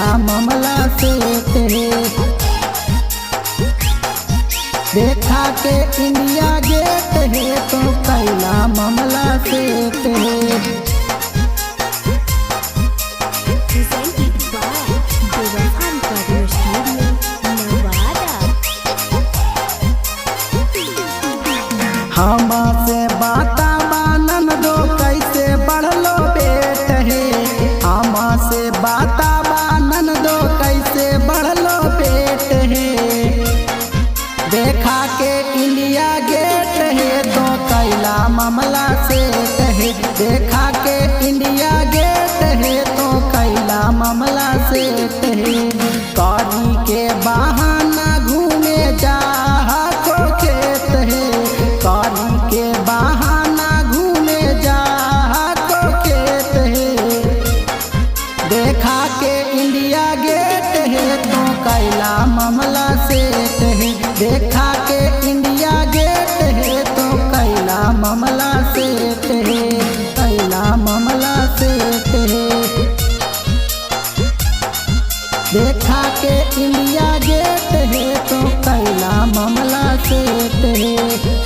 कैला मामला सेट है। देखा के इंडिया गेट है तो कैला मामला सेट है। हमसे बाता बानन दो कैसे बढ़लो बेट है। हमसे बाता बानन दो कैसे बढ़लो बेट है। देखा के इंडिया गेट है तो कैला मामला सेट है। देखा के इंडिया गेट है तो कैला मामला सेट है। कौड़ी के बहाना घूमे जा को खेत है। कौड़ी के बहाना घूमे जा को खेत है। देखा के इंडिया गेट है तो कैला मामला सेट है। देखा के इंडिया गेट है तो कैला मामला सेट है। कैला मामला सेट है। देखा के इंडिया गेट है तो कैला मामला सेट है।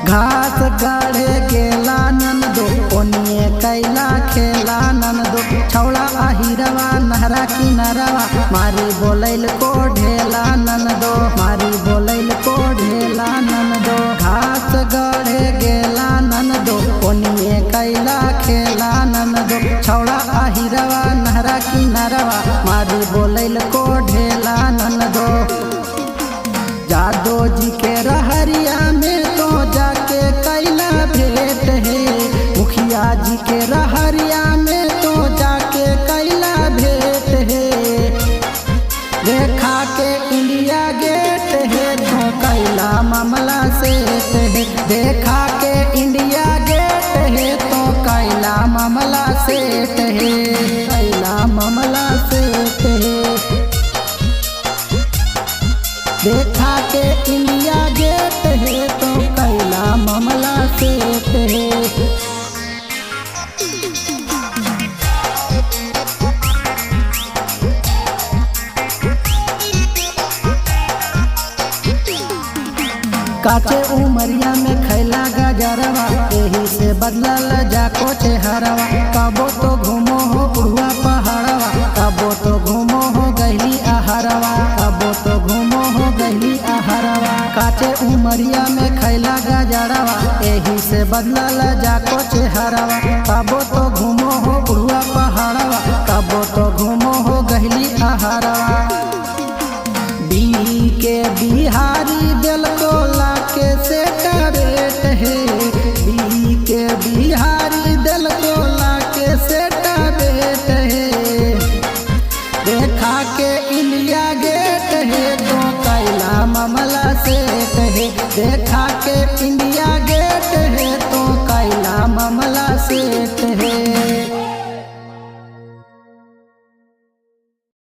घास गाढ़े गेला नंदो ओनिए कैला खेला नंदो। छौड़ा आहिरवा नहरा किनारवा मारी बोलैल को ढेला नंदो। मारी बोलैल को ढेला नंदो। घास गाढ़े गेला नंदो ओनिए कैला खेला नंदो। छौड़ा आहिरवा नहरा किनारवा मारी बोलैल को ढेला नंदो। जादो जी के रहरिया में तो जाके कैला भेंट है। मुखिया जी के रहरिया में तो जाके कैला भेंट है। देखा के इंडिया गेट है तो कैला मामला सेट है। देखा के इंडिया गेट है तो कैला मामला सेट है। कैला मामला सेट है। देखा के इंडिया गेट है तो कैला मामला सेट है। काचे उमरिया में खैला गजरवा यही से बदलल जाको चेहरवा। कबो तो घूमो हो बुढ़वा पहाड़वा कबो तो घूमो हो गहली आहरवा। कबो तो घूमो हो गहली आहरवा। काचे उमरिया में खैला गजरवा यही से बदलल जाको चेहरवा। कबो तो घूमो हो बुढ़वा पहाड़वा कबो तो घूमो हो गहली आहरवा। बी के बिहारी दिल को लाके सेट रेट है। बी के बिहारी दिल को लाके सेट रेट है। देखा के इंडिया गेट है तो कैला मामला सेट है। देखा के इंडिया गेट है तो कैला मामला सेट है।